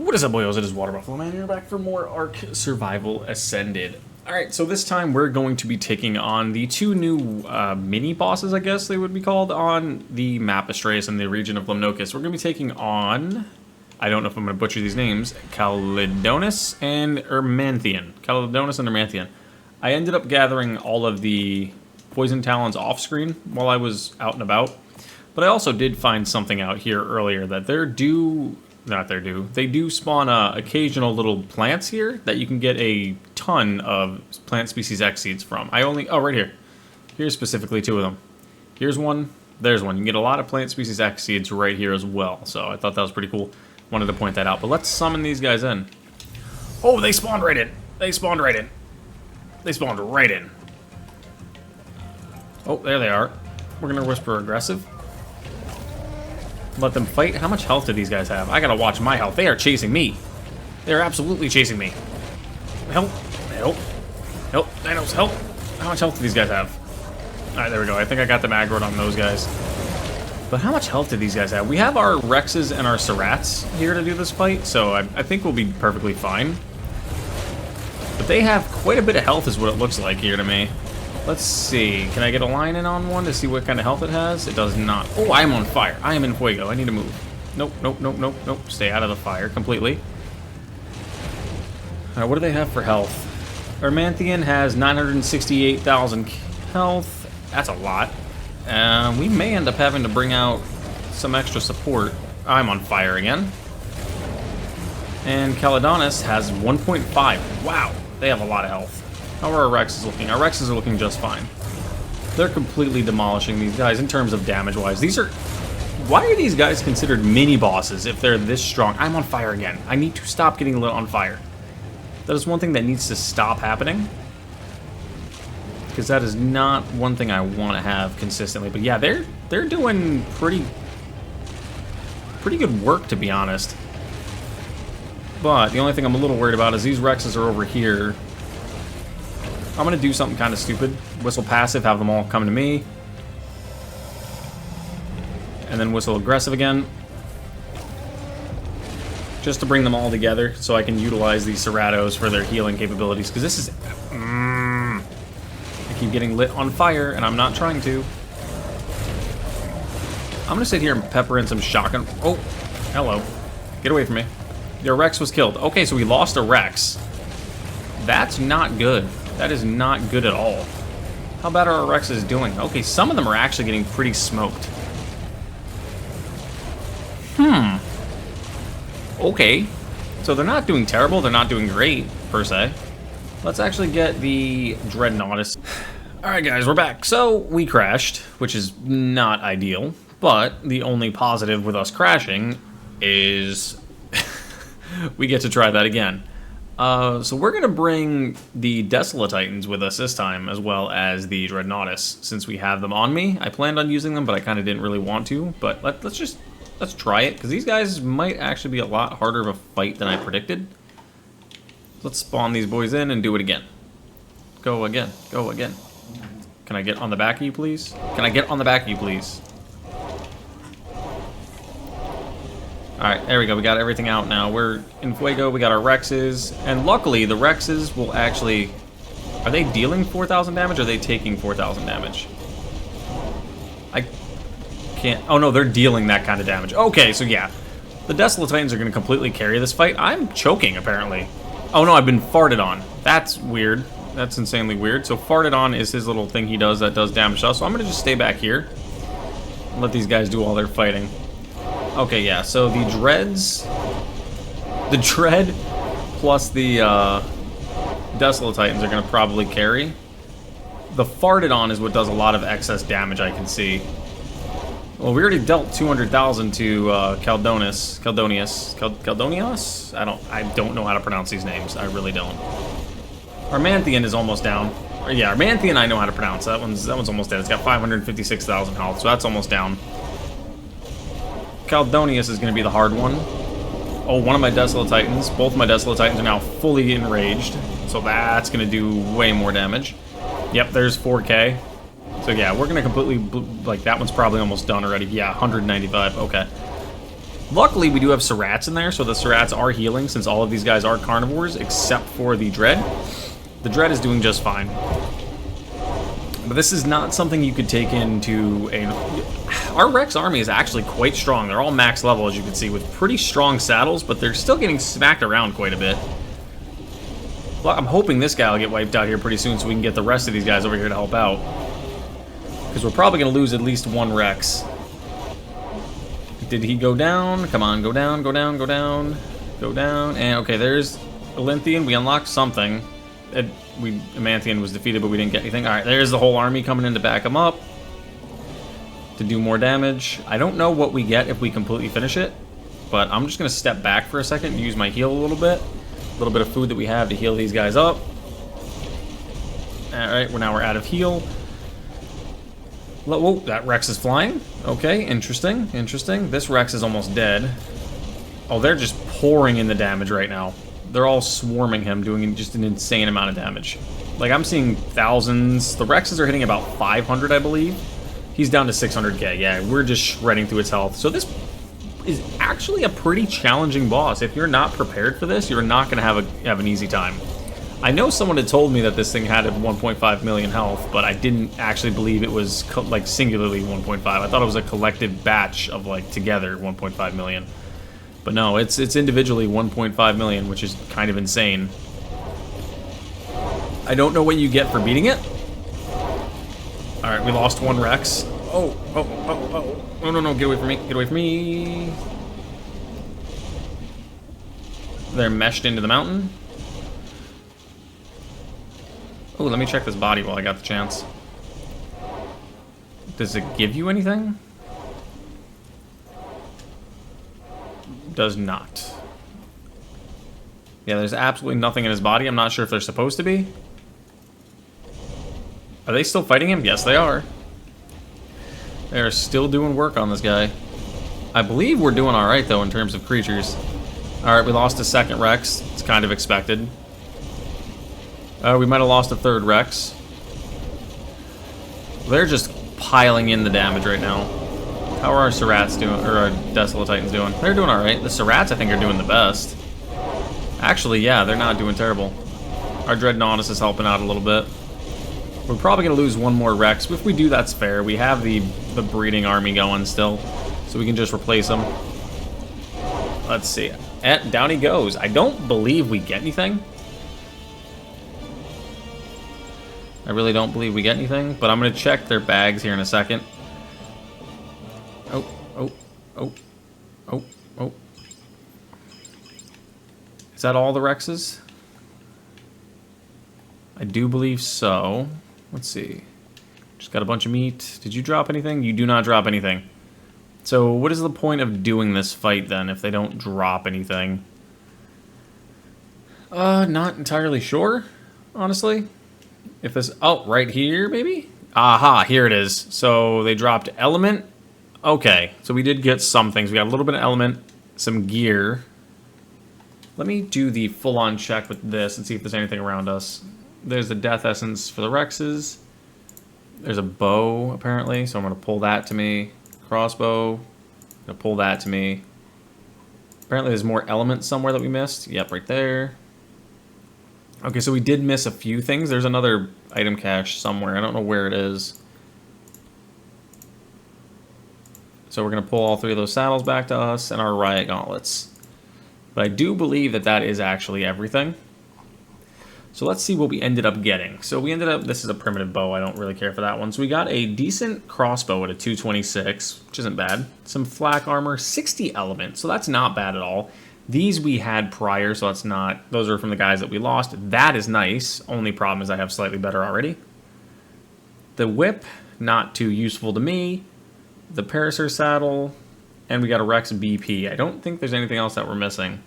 What is up, boyos? It is Water Buffalo Man here, back for more Ark Survival Ascended. Alright, so this time we're going to be taking on the two new mini-bosses, I guess they would be called, on the map Astraeos in the region of Lemnokis. We're going to be taking on, I don't know if I'm going to butcher these names, Kalydonios and Erymanthian. Kalydonios and Erymanthian. I ended up gathering all of the poison talons off-screen while I was out and about, but I also did find something out here earlier that they do spawn occasional little plants here that you can get a ton of plant species X seeds from. Oh, right here. Here's specifically two of them. Here's one, there's one. You can get a lot of plant species X seeds right here as well. So I thought that was pretty cool. Wanted to point that out. But let's summon these guys in. Oh, they spawned right in. They spawned right in. They spawned right in. Oh, there they are. We're going to whisper aggressive. Let them fight. How much health do these guys have? I gotta watch my health. They are chasing me. They are absolutely chasing me. Help. Help. Help. Nanohs, help. How much health do these guys have? Alright, there we go. I think I got them aggroed on those guys. But how much health do these guys have? We have our Rexes and our Serats here to do this fight, so I think we'll be perfectly fine. But they have quite a bit of health is what it looks like here to me. Let's see. Can I get a line in on one to see what kind of health it has? It does not. Oh, I am on fire. I am in fuego. I need to move. Nope, nope, nope, nope, nope. Stay out of the fire completely. Alright, what do they have for health? Erymanthian has 968,000 health. That's a lot. We may end up having to bring out some extra support. I'm on fire again. And Kalydonios has 1.5. Wow, they have a lot of health. How are our Rexes looking? Our Rexes are looking just fine. They're completely demolishing these guys in terms of damage-wise. Why are these guys considered mini-bosses if they're this strong? I'm on fire again. I need to stop getting lit on fire. That is one thing that needs to stop happening. Because that is not one thing I want to have consistently. But yeah, they're doing pretty good work, to be honest. But the only thing I'm a little worried about is these Rexes are over here. I'm going to do something kind of stupid. Whistle passive, have them all come to me. And then whistle aggressive again. Just to bring them all together so I can utilize these Astraeos for their healing capabilities. Because this is... I keep getting lit on fire, and I'm not trying to. I'm going to sit here and pepper in some shotgun... Oh, hello. Get away from me. Your Rex was killed. Okay, so we lost a Rex. That's not good. That is not good at all. How bad are our Rexes doing? Okay, some of them are actually getting pretty smoked. Okay. So they're not doing terrible, they're not doing great, per se. Let's actually get the Dreadnoughtus. Alright guys, we're back. So, we crashed, which is not ideal. But the only positive with us crashing is we get to try that again. So we're going to bring the Desolatitans with us this time, as well as the Dreadnoughtus, since we have them on me. I planned on using them, but I kind of didn't really want to. But let's try it, because these guys might actually be a lot harder of a fight than I predicted. Let's spawn these boys in and do it again. Go again. Go again. Can I get on the back of you, please? Can I get on the back of you, please? Alright, there we go. We got everything out now. We're in Fuego. We got our Rexes. And luckily, the Rexes will actually... Are they dealing 4,000 damage or are they taking 4,000 damage? I can't... Oh, no, they're dealing that kind of damage. Okay, so yeah. The Desolatitans are going to completely carry this fight. I'm choking, apparently. Oh, no, I've been farted on. That's weird. That's insanely weird. So farted on is his little thing he does that does damage to us. So I'm going to just stay back here. And let these guys do all their fighting. Okay, yeah, so the Dread plus the Desolatitans are going to probably carry. The farted on is what does a lot of excess damage, I can see. Well, we already dealt 200,000 to Kalydonios. I don't know how to pronounce these names. I really don't. Erymanthian is almost down. Yeah, Erymanthian I know how to pronounce. That one's almost dead. It's got 556,000 health, so that's almost down. Kalydonios is going to be the hard one. Oh, one of my Desolatitans. Both of my Desolatitans are now fully enraged. So that's going to do way more damage. Yep, there's 4K. So yeah, we're going to completely... Like, that one's probably almost done already. Yeah, 195. Okay. Luckily, we do have Serats in there, so the Serats are healing since all of these guys are carnivores, except for the Dread. The Dread is doing just fine. But this is not something you could take into a... Our Rex army is actually quite strong. They're all max level, as you can see, with pretty strong saddles, but they're still getting smacked around quite a bit. Well, I'm hoping this guy will get wiped out here pretty soon so we can get the rest of these guys over here to help out. Because we're probably going to lose at least one Rex. Did he go down? Come on, go down, go down, go down, go down. And okay, there's Erymanthian. We unlocked something. Erymanthian was defeated, but we didn't get anything. All right, there's the whole army coming in to back him up to do more damage. I don't know what we get if we completely finish it, but I'm just going to step back for a second and use my heal a little bit. A little bit of food that we have to heal these guys up. All right, now we're out of heal. Whoa, that Rex is flying. Okay, interesting, interesting. This Rex is almost dead. Oh, they're just pouring in the damage right now. They're all swarming him, doing just an insane amount of damage. Like, I'm seeing thousands. The Rexes are hitting about 500, I believe. He's down to 600k. Yeah, we're just shredding through its health. So this is actually a pretty challenging boss. If you're not prepared for this, you're not going to have an easy time. I know someone had told me that this thing had 1.5 million health, but I didn't actually believe it was like singularly 1.5. I thought it was a collective batch of like together 1.5 million. But no, it's individually 1.5 million, which is kind of insane. I don't know what you get for beating it. All right, we lost one Rex. Oh, no, get away from me, get away from me. They're meshed into the mountain. Oh, let me check this body while I got the chance. Does it give you anything? Does not. Yeah, there's absolutely nothing in his body. I'm not sure if they're supposed to be. Are they still fighting him? Yes, they are. They're still doing work on this guy. I believe we're doing alright, though, in terms of creatures. Alright, we lost a second Rex. It's kind of expected. We might have lost a third Rex. They're just piling in the damage right now. How are our Serats doing, or our Desolatites doing? They're doing alright. The Serats, I think, are doing the best. Actually, yeah, they're not doing terrible. Our Dreadnoughtus is helping out a little bit. We're probably going to lose one more Rex. If we do, that's fair. We have the breeding army going still, so we can just replace them. Let's see. Down he goes. I don't believe we get anything. I really don't believe we get anything, but I'm going to check their bags here in a second. Oh. Is that all the Rexes? I do believe so. Let's see. Just got a bunch of meat. Did you drop anything? You do not drop anything. So what is the point of doing this fight then if they don't drop anything? Not entirely sure, honestly. If this... Oh, right here, maybe? Aha, here it is. So they dropped element. Okay, so we did get some things. We got a little bit of element, some gear. Let me do the full-on check with this and see if there's anything around us. There's the death essence for the Rexes. There's a bow, apparently, so I'm going to pull that to me. Crossbow. I'm going to pull that to me. Apparently there's more elements somewhere that we missed. Yep, right there. Okay, so we did miss a few things. There's another item cache somewhere. I don't know where it is. So we're going to pull all three of those saddles back to us and our riot gauntlets. But I do believe that that is actually everything. So let's see what we ended up getting. So we ended up, this is a primitive bow. I don't really care for that one. So we got a decent crossbow at a 226, which isn't bad. Some flak armor, 60 element. So that's not bad at all. These we had prior, so that's not, those are from the guys that we lost. That is nice. Only problem is I have slightly better already. The whip, not too useful to me. The Parasaur saddle, and we got a Rex BP. I don't think there's anything else that we're missing.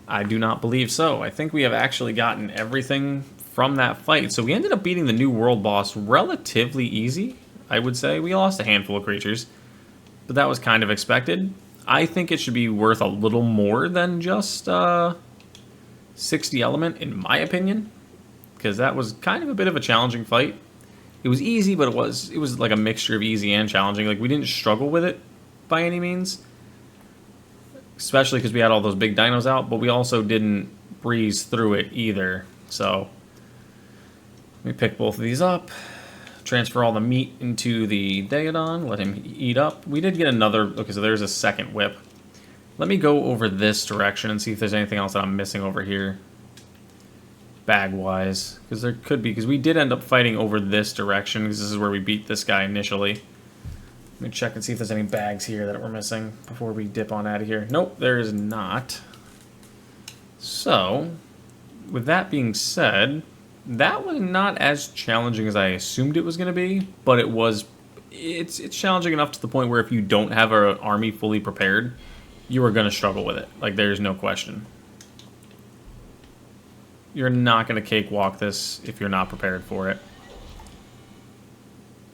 I do not believe so. I think we have actually gotten everything from that fight. So we ended up beating the new world boss relatively easy, I would say. We lost a handful of creatures, but that was kind of expected. I think it should be worth a little more than just 60 element, in my opinion, because that was kind of a bit of a challenging fight. It was easy, but it was like a mixture of easy and challenging. Like, we didn't struggle with it by any means. especially because we had all those big dinos out, but we also didn't breeze through it either. So let me pick both of these up, transfer all the meat into the Daedon, let him eat up. We did get another, okay, so there's a second whip. Let me go over this direction and see if there's anything else that I'm missing over here, bag-wise, because there could be, because we did end up fighting over this direction, because this is where we beat this guy initially. Let me check and see if there's any bags here that we're missing before we dip on out of here. Nope, there is not. So, with that being said, that was not as challenging as I assumed it was going to be, but it's challenging enough to the point where if you don't have an army fully prepared, you are going to struggle with it. Like, there's no question. You're not going to cakewalk this if you're not prepared for it.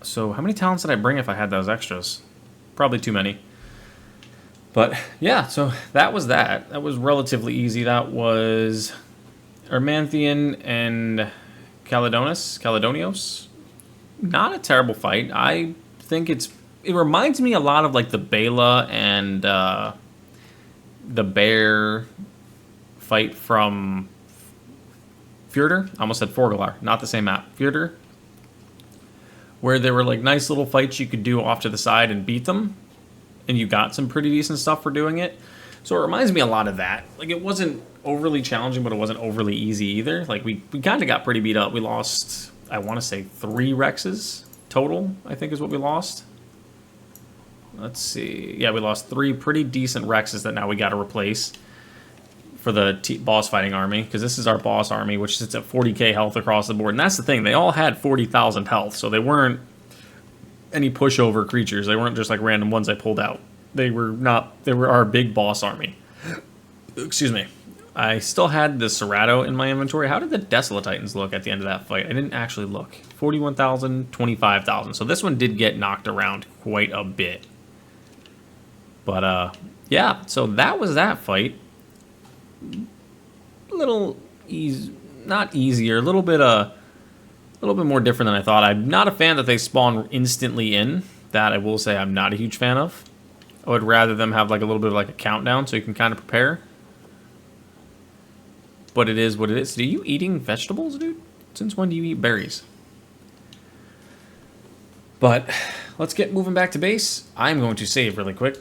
So, how many talents did I bring if I had those extras? Probably too many. But, yeah, so that was that. That was relatively easy. That was Erymanthian and Kalydonios. Not a terrible fight. I think it reminds me a lot of, like, the Bela and the bear fight from Fjordur. I almost said Forgalar. Not the same map. Fjordur. Where there were like nice little fights you could do off to the side and beat them, and you got some pretty decent stuff for doing it. So it reminds me a lot of that. Like, it wasn't overly challenging, but it wasn't overly easy either. Like, we kind of got pretty beat up. We lost, I want to say, 3 Rexes total, I think is what we lost. Let's see. Yeah, we lost 3 pretty decent Rexes that now we got to replace for the boss fighting army, because this is our boss army, which sits at 40k health across the board. And that's the thing, they all had 40,000 health, so they weren't any pushover creatures. They weren't just like random ones I pulled out. They were our big boss army. Excuse me. I still had the Cerato in my inventory. How did the Desolatitans look at the end of that fight? I didn't actually look. 41,000, 25,000. So this one did get knocked around quite a bit. But, yeah, so that was that fight. A little not easier, a little bit more different than I thought. I'm not a fan that they spawn instantly in. That I will say I'm not a huge fan of. I would rather them have like a little bit of like a countdown so you can kind of prepare. But it is what it is. Are you eating vegetables, dude? Since when do you eat berries? But let's get moving back to base. I'm going to save really quick,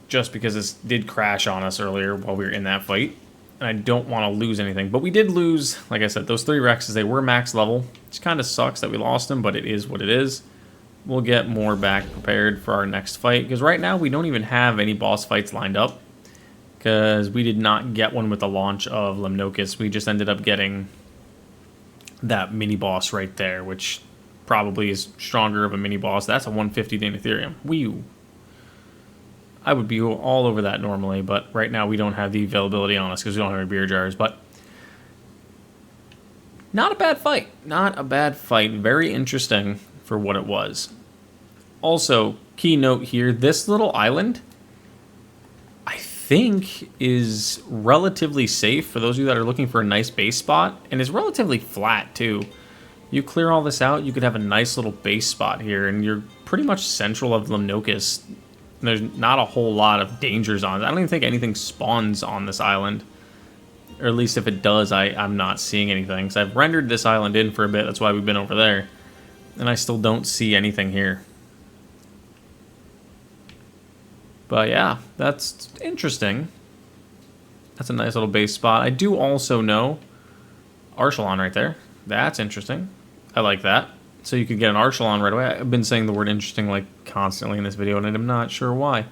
just because this did crash on us earlier while we were in that fight. And I don't want to lose anything. But we did lose, like I said, those 3 Rexes. They were max level. Which kind of sucks that we lost them, but it is what it is. We'll get more back prepared for our next fight. Because right now, we don't even have any boss fights lined up. Because we did not get one with the launch of Lemnocus. We just ended up getting that mini-boss right there, which probably is stronger of a mini-boss. That's a 150 Ethereum. Whew. I would be all over that normally, but right now we don't have the availability on us because we don't have any beer jars. But not a bad fight. Not a bad fight. Very interesting for what it was. Also, key note here, this little island, I think, is relatively safe for those of you that are looking for a nice base spot, and is relatively flat too. You clear all this out, you could have a nice little base spot here, and you're pretty much central of Lemnocus. There's not a whole lot of dangers on it. I don't even think anything spawns on this island. Or at least if it does, I'm not seeing anything. So I've rendered this island in for a bit. That's why we've been over there. And I still don't see anything here. But yeah, that's interesting. That's a nice little base spot. I do also know Archelon right there. That's interesting. I like that. So you could get an Archelon right away. I've been saying the word interesting like constantly in this video, and I'm not sure why.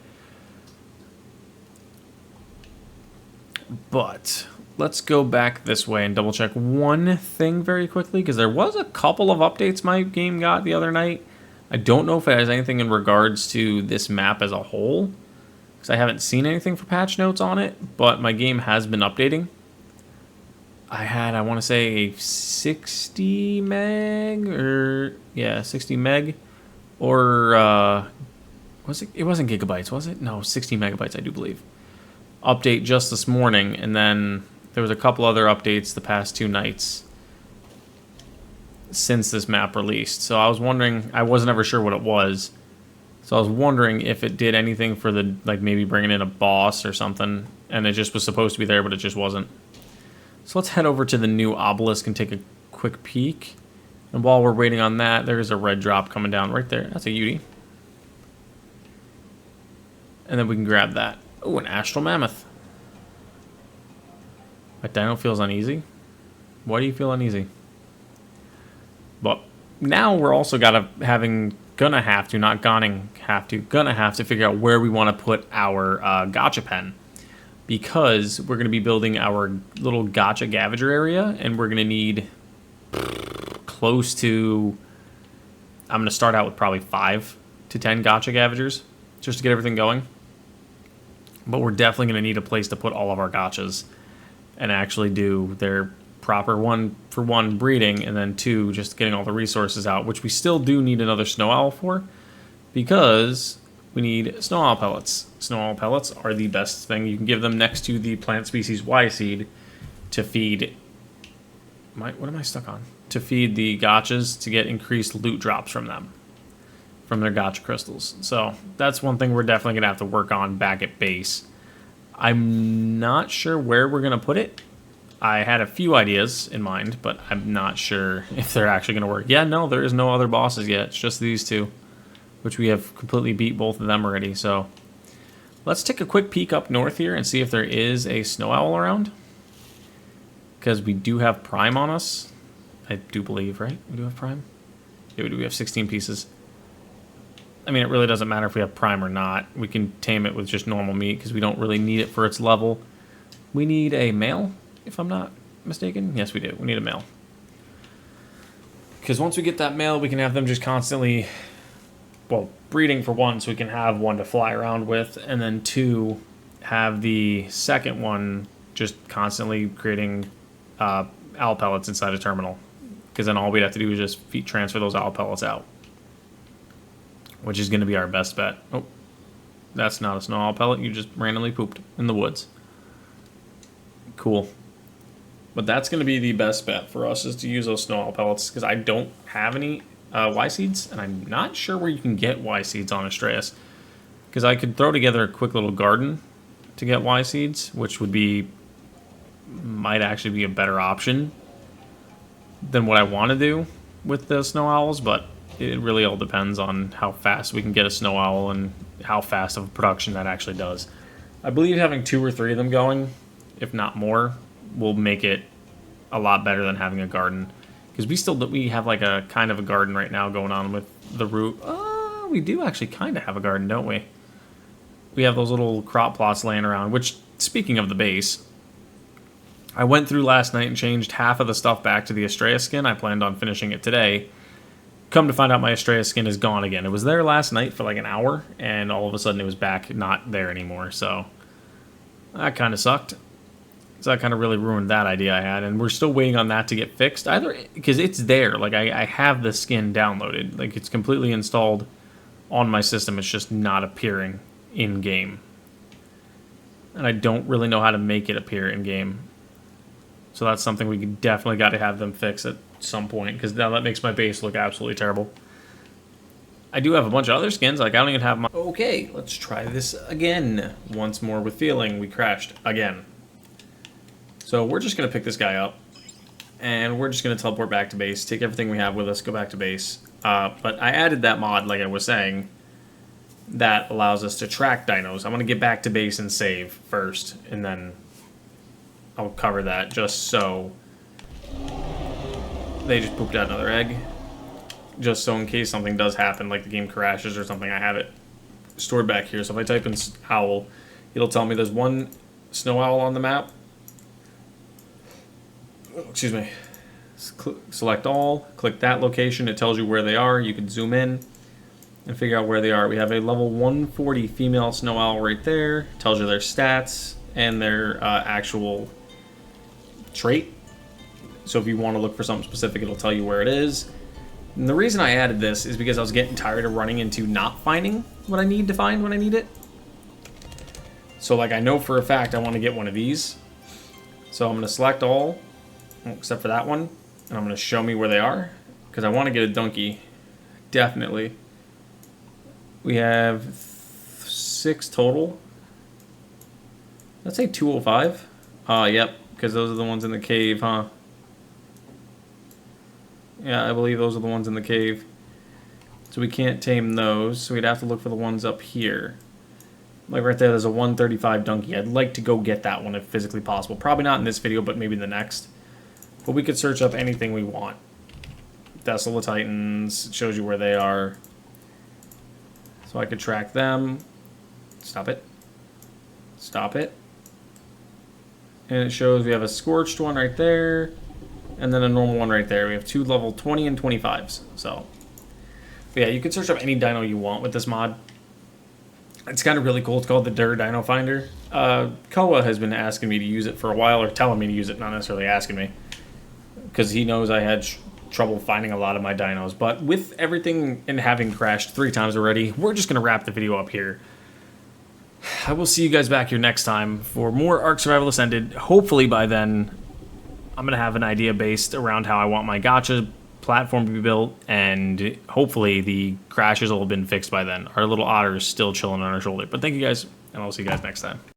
But let's go back this way and double check one thing very quickly, because there was a couple of updates my game got the other night. I don't know if it has anything in regards to this map as a whole, because I haven't seen anything for patch notes on it, but my game has been updating. I want to say 60 meg, or, yeah, 60 meg, or, was it? It wasn't gigabytes, was it? No, 60 megabytes, I do believe. Update just this morning, and then there was a couple other updates the past 2 nights since this map released. So I was wondering, I wasn't ever sure what it was. So I was wondering if it did anything for the, like maybe bringing in a boss or something, and it just was supposed to be there, but it just wasn't. So let's head over to the new obelisk and take a quick peek. And while we're waiting on that, there's a red drop coming down right there. That's a Uti. And then we can grab that. Oh, an astral mammoth. My dino feels uneasy. Why do you feel uneasy? But now we're also gonna have to figure out where we want to put our gotcha pen, because we're going to be building our little gotcha Gavager area, and we're going to need close to, I'm going to start out with probably 5 to 10 gotcha Gavagers just to get everything going. But we're definitely going to need a place to put all of our gotchas and actually do their proper 1-for-1 breeding, and then 2, just getting all the resources out, which we still do need another snow owl for, because we need snow owl pellets. Snow owl pellets are the best thing. You can give them next to the plant species Y seed to feed. What am I stuck on? To feed the gotchas to get increased loot drops from them, from their gotcha crystals. So that's one thing we're definitely gonna have to work on back at base. I'm not sure where we're gonna put it. I had a few ideas in mind, but I'm not sure if they're actually gonna work. Yeah, no, there is no other bosses yet. It's just these 2, which we have completely beat both of them already. So let's take a quick peek up north here and see if there is a snow owl around, because we do have Prime on us. I do believe, right? We do have Prime? Yeah, we do. We have 16 pieces. I mean, it really doesn't matter if we have Prime or not. We can tame it with just normal meat because we don't really need it for its level. We need a male, if I'm not mistaken. Yes, we do. We need a male. Because once we get that male, we can have them just constantly, well, breeding for 1, so we can have 1 to fly around with, and then 2, have the second one just constantly creating owl pellets inside a terminal. Because then all we'd have to do is just transfer those owl pellets out, which is going to be our best bet. Oh, that's not a snow owl pellet. You just randomly pooped in the woods. Cool. But that's going to be the best bet for us, is to use those snow owl pellets, because I don't have any Y seeds, and I'm not sure where you can get Y seeds on Astraeos. Because I could throw together a quick little garden to get Y seeds, which might actually be a better option than what I want to do with the snow owls, but it really all depends on how fast we can get a snow owl and how fast of a production that actually does. I believe having 2 or 3 of them going, if not more, will make it a lot better than having a garden, because we have like a kind of a garden right now going on with the root. We do actually kind of have a garden, don't we? We have those little crop plots laying around, which, speaking of the base, I went through last night and changed half of the stuff back to the Astraeos skin. I planned on finishing it today. Come to find out, my Astraeos skin is gone again. It was there last night for like an hour, and all of a sudden it was back not there anymore, so that kind of sucked. So that kind of really ruined that idea I had, and we're still waiting on that to get fixed. Either because it's there, like I have the skin downloaded, like it's completely installed on my system. It's just not appearing in game, and I don't really know how to make it appear in game. So that's something we definitely got to have them fix at some point, because now that makes my base look absolutely terrible. I do have a bunch of other skins, like I don't even have my... Okay, let's try this again. Once more with feeling. We crashed again. So we're just going to pick this guy up, and we're just going to teleport back to base, take everything we have with us, go back to base. But I added that mod, like I was saying, that allows us to track dinos. I'm going to get back to base and save first, and then I'll cover that, just so they just pooped out another egg. Just so in case something does happen, like the game crashes or something, I have it stored back here. So if I type in owl, it'll tell me there's 1 snow owl on the map. Excuse me. Select all, click that location. It tells you where they are. You can zoom in and figure out where they are. We have a level 140 female snow owl right there. It tells you their stats and their actual trait. So if you want to look for something specific, it'll tell you where it is. And the reason I added this is because I was getting tired of running into not finding what I need to find when I need it. So like I know for a fact I want to get one of these. So I'm going to select all, except for that one, and I'm going to show me where they are, because I want to get a donkey, definitely. We have 6 total. Let's say 205. Yep, because those are the ones in the cave, huh? Yeah, I believe those are the ones in the cave. So we can't tame those, so we'd have to look for the ones up here. Like right there, there's a 135 donkey. I'd like to go get that one if physically possible. Probably not in this video, but maybe the next. But we could search up anything we want. Desolatitan, it shows you where they are. So I could track them. Stop it. Stop it. And it shows we have a scorched one right there. And then a normal one right there. We have 2 level 20 and 25s. So, yeah, you can search up any dino you want with this mod. It's kind of really cool. It's called the Dur Dino Finder. Koa has been asking me to use it for a while, or telling me to use it, not necessarily asking me. Because he knows I had trouble finding a lot of my dinos. But with everything and having crashed 3 times already, we're just going to wrap the video up here. I will see you guys back here next time for more Ark Survival Ascended. Hopefully by then, I'm going to have an idea based around how I want my gacha platform to be built, and hopefully the crashes will have been fixed by then. Our little otter is still chilling on our shoulder. But thank you guys, and I'll see you guys next time.